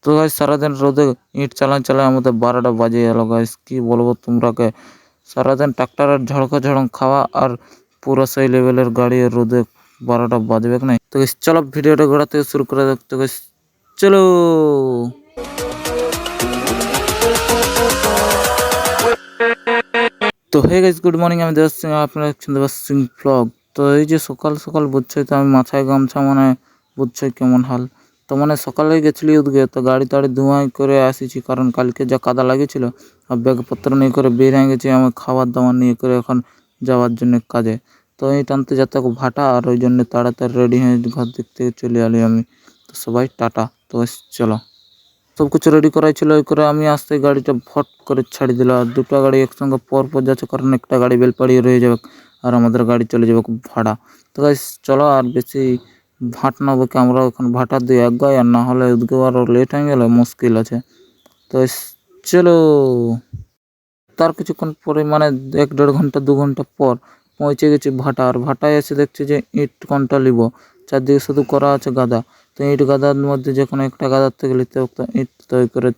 তো গাইস সারাদিন রোদে ইট চালায় চালায় আমাদের 12টা বাজে গেল গাইস। কি বলবো তোমরাকে, সারাদিন ট্রাক্টরের ঝড়কা ঝড়ং খাওয়া আর পুরো সেই লেভেলের গাড়ি রোদে 12টা বাজবে কি নাই। তো গাইস চলো ভিডিওটা গোড়া থেকে শুরু করে দেখতে গাইস, চলো। তো হে গাইস, গুড মর্নিং, আমি দেবাস সিং, আপনারা দেখছেন দেবাস সিং ব্লগ। তো এই যে সকাল সকাল বুঝছই তো, আমি মাথায় গামছা মানে বুঝছই কেমন হাল। তো মানে সকালে গেছিলি উদগে, তো গাড়ি টাড়ি ধোঁয়াই করে আসিছি, কারণ কালকে যা কাদা লাগিয়েছিল। আর ব্যাগপত্র নিয়ে করে বের হয়ে গেছি আমি খাবার দাবার নিয়ে করে এখন যাওয়ার জন্য কাজে। তো এই টানতে যাতে ভাটা, আর ওই জন্য তাড়াতাড়ি রেডি হয়ে ঘর দিক থেকে চলে আলি আমি। তো সবাই টাটা, তো চলো। সব কিছু রেডি করাই ছিল, ওই করে আমি আসতে গাড়িটা ফট করে ছাড়ি দিল। আর দুটো গাড়ি একসঙ্গে পর পর যাচ্ছে, কারণ একটা গাড়ি বেলপাড়িয়ে রয়ে যাবে আর আমাদের গাড়ি চলে যাবে ভাড়া। তো গাইস চলো, আর বেশি ভাট না বকে আমরা এখন ভাটা দিয়ে এক গাই, আর না হলে ওদিকে আরও লেট হয়ে গেলে মুশকিল আছে। তো চলো। তার কিছুক্ষণ পরে মানে 1-1.5 ঘন্টা 2 ঘন্টা পর পৌঁছে গেছি ভাটা। আর ভাটায় এসে দেখছি যে ইট কোনটা নিব, চারদিকে শুধু করা আছে গাদা। তো ইট গাদার মধ্যে যে কোনো একটা গাদার থেকে নিতে হবে ইট তৈরি করে।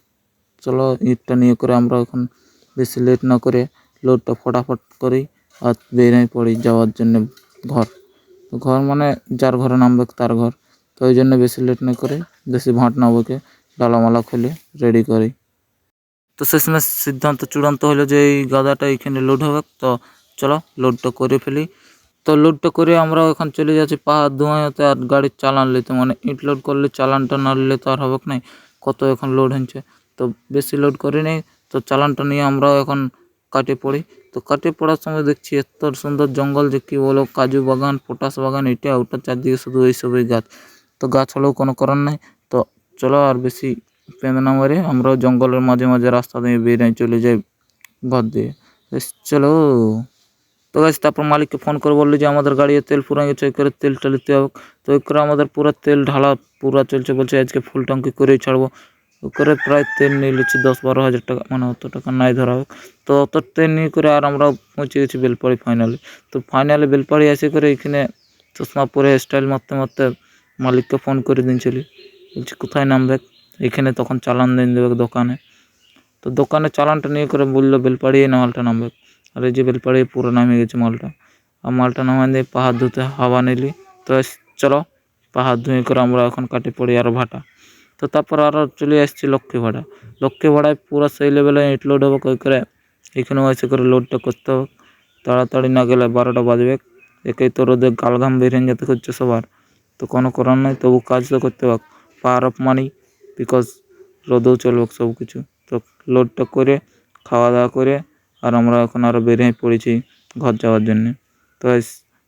চলো ইটটা নিয়ে করে আমরা এখন বেশি লেট না করে লোডটা ফটাফট করি আর বেরিয়ে পড়ি যাওয়ার জন্য ঘর। তো ঘর মানে যার ঘরে নামবে তার ঘর। তো ওই জন্য বেশি লেট না করে, বেশি ভাট না বকে ডালামালা খুলে রেডি করি। তো শেষমেশ সিদ্ধান্ত চূড়ান্ত হলো যে এই গাদাটা এখানে লোড হবে। তো চলো লোডটা করে ফেলি। তো লোডটা করে আমরা এখন চলে যাচ্ছি পাহাড় ধোঁয়াতে আর গাড়ির চালান নিতে, মানে ইট লোড করলে চালানটা না নিলে তো আর হবে না। কত এখন লোড হচ্ছে, তো বেশি লোড করে নেই। তো চালানটা নিয়ে আমরাও এখন কাটে পড়ি। তো কাটে পড়ার সময় দেখছি এত সুন্দর জঙ্গল যে কি বলো, কাজু বাগান, পটাশ বাগান, এটা ওটা চারদিকে শুধু এইসবই গাছ। তো গাছ হলেও কোনো করার নাই। তো চলো আর বেশি পেঁদ না মারে, আমরাও জঙ্গলের মাঝে মাঝে রাস্তা দিয়ে বেরিয়ে চলে যাই ঘর দিয়ে। চলো। তো গাইস তারপর মালিককে ফোন করে বললো যে আমাদের গাড়িতে তেল ফুরিয়ে গেছে, ওই করে তেলটা নিতে হবে। তো ওই করে আমাদের পুরো তেল ঢালা পুরো চলছে, বলছে আজকে ফুল ট্যাঙ্কি করেই ছাড়বো। ওই করে প্রায় তেল নিয়ে নিচ্ছি 10-12 হাজার টাকা, মানে অত টাকা নাই ধরা হোক। তো অত তেল নিয়ে করে আর আমরা পৌঁছে গেছি বেলপাড়ি ফাইনালি। তো ফাইনালি বেলপাড়ি এসে করে এখানে চশমা পরে স্টাইল মারতে মারতে মালিককে ফোন করে দিয়েছিলি, বলছি কোথায় নামবে এখানে, তখন চালান দিন দেবে দোকানে। তো দোকানে চালানটা নিয়ে করে বললো বেলপাড়ি না মালটা নামবে। আর এই যে বেলপাড়ি পুরো নামে গেছে মালটা। আর মালটা নামায় দিয়ে পাহাড় ধুতে হাওয়া নিলি। তো চলো পাহাড় ধুয়ে করে আমরা এখন কাটে পড়ি আরও ভাটা। তো তারপর আরও চলে আসছি লক্ষ্মী ভাড়া। লক্ষ্মী ভাড়ায় পুরো সেই লেভেলে ইট লোড হবে, কই করে এখানেও এসে করে লোডটা করতে হবে। তাড়াতাড়ি না গেলে 12টা বাজবে। একেই তো রোদে গাল ঘাম বেরিয়ে যেতে হচ্ছে সবার। তো কোনো করার নাই, তবু কাজ তো করতে হবে, পাওয়ার অফ মানি, বিকজ রোদেও চলবে সব কিছু। তো লোডটা করে খাওয়া দাওয়া করে আর আমরা এখন আরও বেরিয়ে পড়েছি ঘর যাওয়ার জন্যে। তো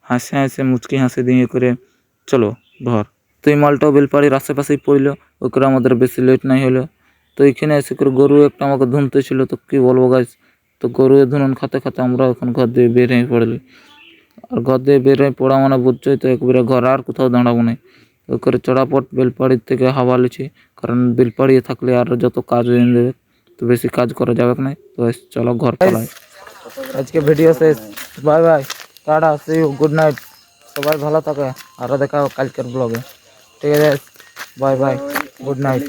হাসে হাসে মুচকি হাসি দিয়ে করে চলো ঘর। তো এই মালটাও বেলপাড়ির আশেপাশেই পড়লো, ওই করে আমাদের বেশি লেট নাই হলো। তো এইখানে এসে করে গরু একটা আমাকে ধুনতে ছিল, তো কী বলবো গাইস। তো গরু ধুনুন খাতে খাতে আমরা এখন ঘর দিয়ে বের হয়ে পড়লি। আর ঘর দিয়ে বের হয়ে পড়া মানে বুঝছোই তো, একবারে ঘর আর কোথাও দাঁড়াবো না। ওই করে চড়াপট বেলপাড়ির থেকে হাওয়া লিছি, কারণ বেলপাড়িয়ে থাকলে আর যত কাজ হয়ে দেবে, তো বেশি কাজ করা যাবে না। তো চলো ঘর পালাই। আজকে ভিডিও শেষ, bye bye, tata, see you, good night. সবাই ভালো থাকে, আরও দেখা কালকের ব্লগে। ঠিক আছে, বাই বাই, গুড নাইট।